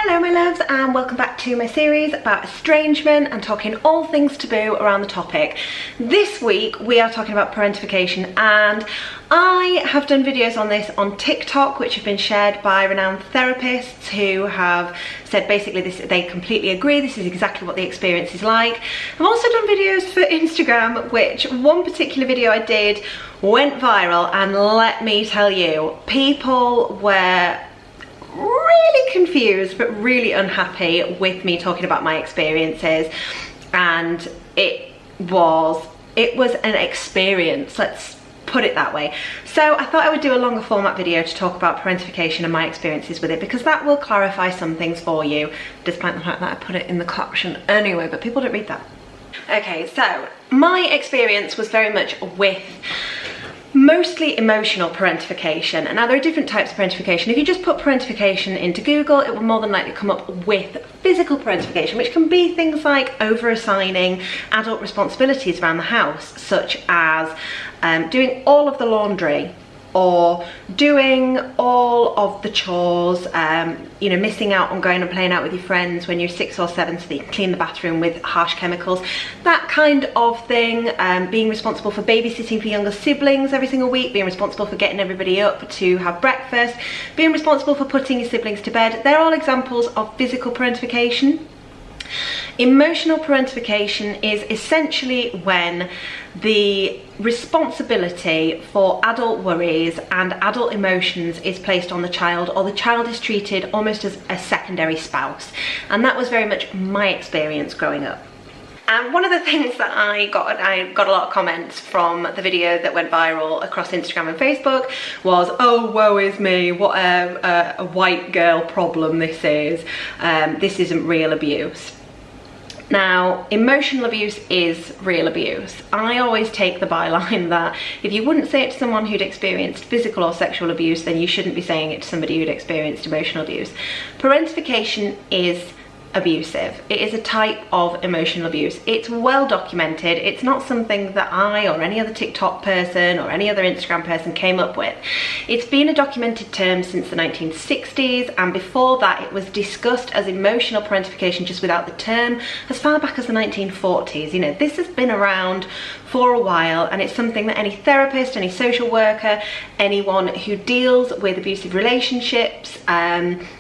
Hello my loves, and welcome back to my series about estrangement and talking all things taboo around the topic. This week we are talking about parentification, and I have done videos on this on TikTok which have been shared by renowned therapists who have said basically they completely agree, this is exactly what the experience is like. I've also done videos for Instagram, which one particular video I did went viral, and let me tell you, people were really confused but really unhappy with me talking about my experiences, and it was an experience, let's put it that way. So I thought I would do a longer format video to talk about parentification and my experiences with it, because that will clarify some things for you, despite the fact that I put it in the caption anyway, but people don't read that. Okay, so my experience was very much with mostly emotional parentification. And now there are different types of parentification. If you just put parentification into Google, it will more than likely come up with physical parentification, which can be things like over-assigning adult responsibilities around the house, such as doing all of the laundry, or doing all of the chores, you know, missing out on going and playing out with your friends when you're 6 or 7 so that you can clean the bathroom with harsh chemicals, that kind of thing. Being responsible for babysitting for younger siblings every single week, being responsible for getting everybody up to have breakfast, being responsible for putting your siblings to bed. They're all examples of physical parentification. Emotional parentification is essentially when the responsibility for adult worries and adult emotions is placed on the child, or the child is treated almost as a secondary spouse. And that was very much my experience growing up. And one of the things that I got a lot of comments from the video that went viral across Instagram and Facebook was, oh, woe is me, what a white girl problem this is. This isn't real abuse. Now, emotional abuse is real abuse. I always take the byline that if you wouldn't say it to someone who'd experienced physical or sexual abuse, then you shouldn't be saying it to somebody who'd experienced emotional abuse. Parentification is abusive. It is a type of emotional abuse. It's well documented. It's not something that I or any other TikTok person or any other Instagram person came up with. It's been a documented term since the 1960s, and before that it was discussed as emotional parentification just without the term as far back as the 1940s. You know, this has been around for a while, and it's something that any therapist, any social worker, anyone who deals with abusive relationships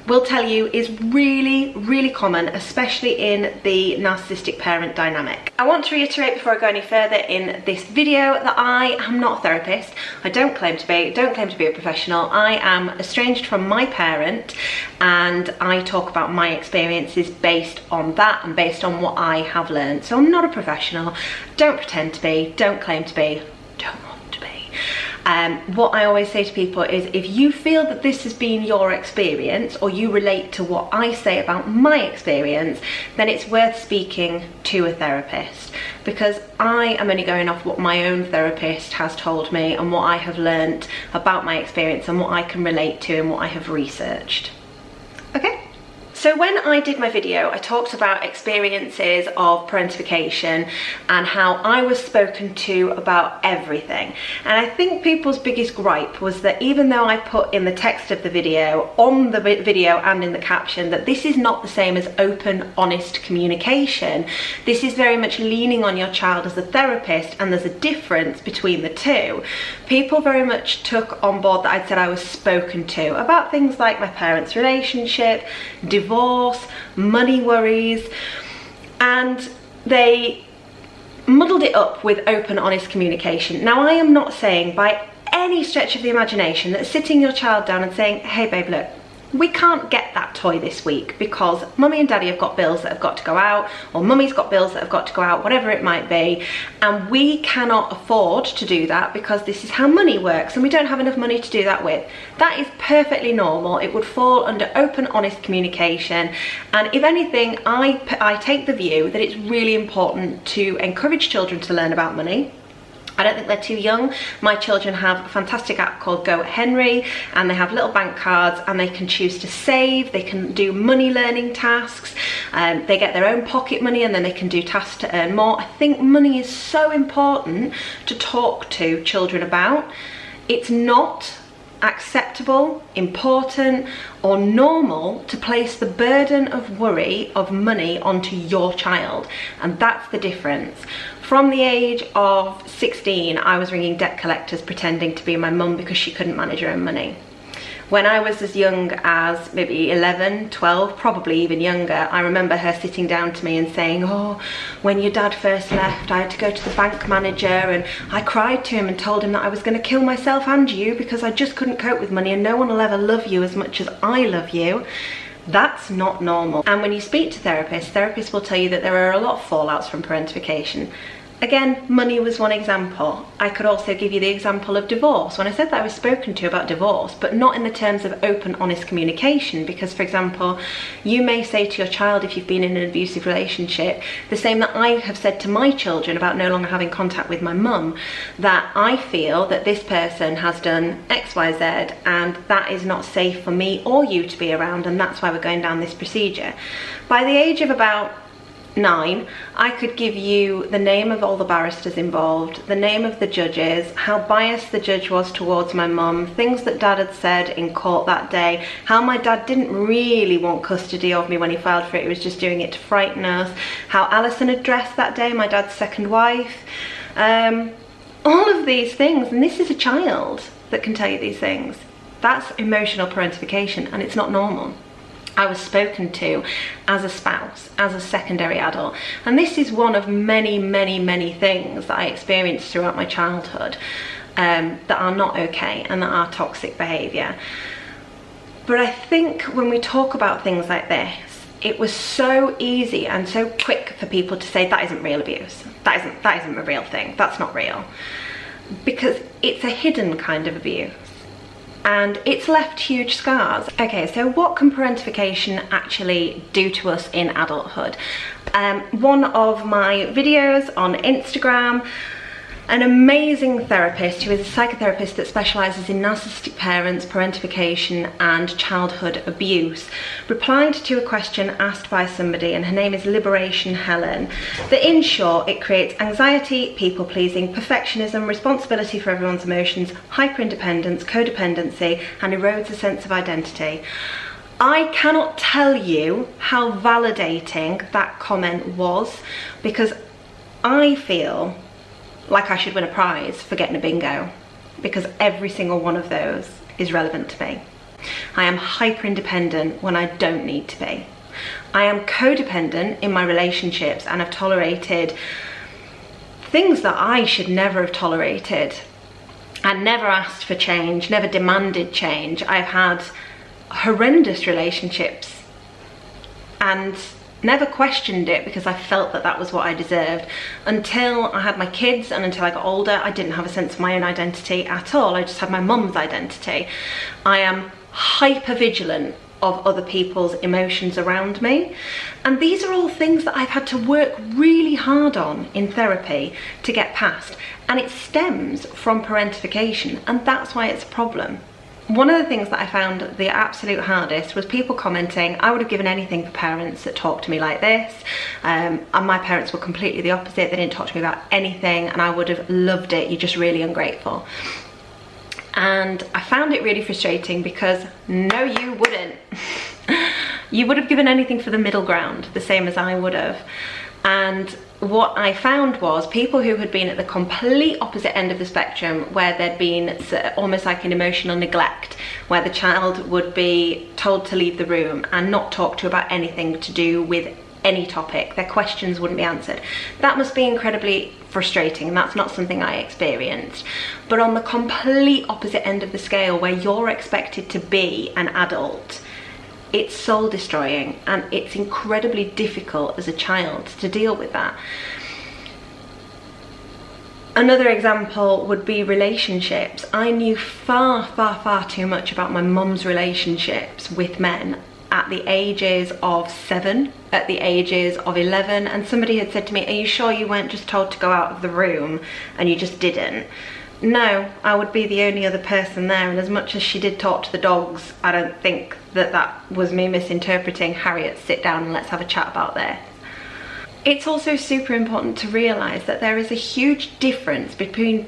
will tell you is really, really common, especially in the narcissistic parent dynamic. I want to reiterate before I go any further in this video that I am not a therapist. I don't claim to be a professional. I am estranged from my parent, and I talk about my experiences based on that and based on what I have learned. So I'm not a professional, don't pretend to be, don't claim to be, don't want to be. What I always say to people is, if you feel that this has been your experience, or you relate to what I say about my experience, then it's worth speaking to a therapist, because I am only going off what my own therapist has told me and what I have learnt about my experience and what I can relate to and what I have researched. Okay? So when I did my video, I talked about experiences of parentification and how I was spoken to about everything. And I think people's biggest gripe was that even though I put in the text of the video, on the video and in the caption, that this is not the same as open, honest communication, this is very much leaning on your child as a therapist, and there's a difference between the two. People very much took on board that I'd said I was spoken to about things like my parents' relationship, divorce, money worries, and they muddled it up with open, honest communication. Now, I am not saying by any stretch of the imagination that sitting your child down and saying, hey babe, look, we can't get that toy this week because mummy and daddy have got bills that have got to go out, or mummy's got bills that have got to go out, whatever it might be, and we cannot afford to do that because this is how money works and we don't have enough money to do that with. That is perfectly normal. It would fall under open, honest communication. And if anything, I take the view that it's really important to encourage children to learn about money. I don't think they're too young. My children have a fantastic app called Go Henry, and they have little bank cards, and they can choose to save, they can do money learning tasks, they get their own pocket money, and then they can do tasks to earn more. I think money is so important to talk to children about. It's not acceptable, important, or normal to place the burden of worry of money onto your child. And that's the difference. From the age of 16, I was ringing debt collectors pretending to be my mum because she couldn't manage her own money. When I was as young as maybe 11, 12, probably even younger, I remember her sitting down to me and saying, oh, when your dad first left, I had to go to the bank manager and I cried to him and told him that I was going to kill myself and you because I just couldn't cope with money and no one will ever love you as much as I love you. That's not normal. And when you speak to therapists will tell you that there are a lot of fallouts from parentification. Again, money was one example. I could also give you the example of divorce. When I said that I was spoken to about divorce, but not in the terms of open, honest communication, because, for example, you may say to your child, if you've been in an abusive relationship, the same that I have said to my children about no longer having contact with my mum, that I feel that this person has done X, Y, Z, and that is not safe for me or you to be around, and that's why we're going down this procedure. By the age of about 9, I could give you the name of all the barristers involved, the name of the judges, how biased the judge was towards my mum, things that dad had said in court that day, how my dad didn't really want custody of me when he filed for it, he was just doing it to frighten us, how Alison had dressed that day, my dad's second wife, all of these things. And this is a child that can tell you these things. That's emotional parentification, and it's not normal. I was spoken to as a spouse, as a secondary adult. And this is one of many, many, many things that I experienced throughout my childhood that are not okay and that are toxic behaviour. But I think when we talk about things like this, it was so easy and so quick for people to say that isn't real abuse. That isn't a real thing. That's not real. Because it's a hidden kind of abuse. And it's left huge scars. Okay, so what can parentification actually do to us in adulthood? One of my videos on Instagram, an amazing therapist who is a psychotherapist that specialises in narcissistic parents, parentification and childhood abuse, replied to a question asked by somebody, and her name is Liberation Helen, that in short it creates anxiety, people pleasing, perfectionism, responsibility for everyone's emotions, hyper-independence, codependency, and erodes a sense of identity. I cannot tell you how validating that comment was, because I feel like I should win a prize for getting a bingo, because every single one of those is relevant to me. I am hyper independent when I don't need to be. I am codependent in my relationships and have tolerated things that I should never have tolerated, and never asked for change, never demanded change. I've had horrendous relationships and never questioned it because I felt that that was what I deserved. Until I had my kids and until I got older, I didn't have a sense of my own identity at all. I just had my mum's identity. I am hyper vigilant of other people's emotions around me. And these are all things that I've had to work really hard on in therapy to get past. And it stems from parentification, and that's why it's a problem. One of the things that I found the absolute hardest was people commenting, I would have given anything for parents that talked to me like this. And my parents were completely the opposite. They didn't talk to me about anything, and I would have loved it. You're just really ungrateful. And I found it really frustrating because no, you wouldn't. You would have given anything for the middle ground, the same as I would have. And what I found was people who had been at the complete opposite end of the spectrum, where there'd been almost like an emotional neglect, where the child would be told to leave the room and not talk to about anything to do with any topic. Their questions wouldn't be answered. That must be incredibly frustrating, and that's not something I experienced. But on the complete opposite end of the scale, where you're expected to be an adult, it's soul destroying, and it's incredibly difficult as a child to deal with that. Another example would be relationships. I knew far, far, far too much about my mum's relationships with men at the ages of 7, at the ages of 11, and somebody had said to me, are you sure you weren't just told to go out of the room and you just didn't? No, I would be the only other person there, and as much as she did talk to the dogs, I don't think that that was me misinterpreting, Harriet, sit down and let's have a chat about this. It's also super important to realise that there is a huge difference between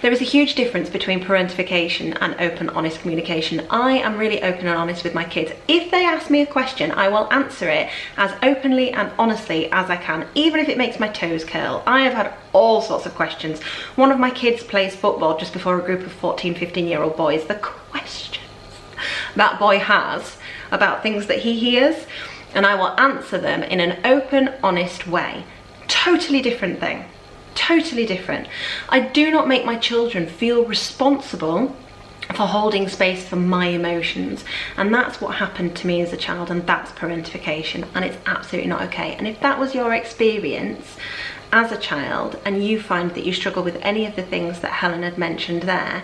There is a huge difference between parentification and open, honest communication. I am really open and honest with my kids. If they ask me a question, I will answer it as openly and honestly as I can, even if it makes my toes curl. I have had all sorts of questions. One of my kids plays football just before a group of 14, 15-year-old boys. The questions that boy has about things that he hears, and I will answer them in an open, honest way. Totally different thing. Totally different. I do not make my children feel responsible for holding space for my emotions, and that's what happened to me as a child, and that's parentification, and it's absolutely not okay. And if that was your experience as a child and you find that you struggle with any of the things that Helen had mentioned there,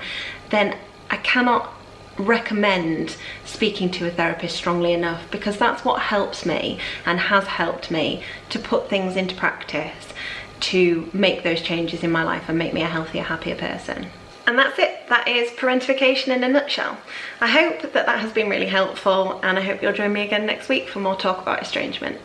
then I cannot recommend speaking to a therapist strongly enough, because that's what helps me and has helped me to put things into practice to make those changes in my life and make me a healthier, happier person. And that's it. That is parentification in a nutshell. I hope that has been really helpful, and I hope you'll join me again next week for more talk about estrangement.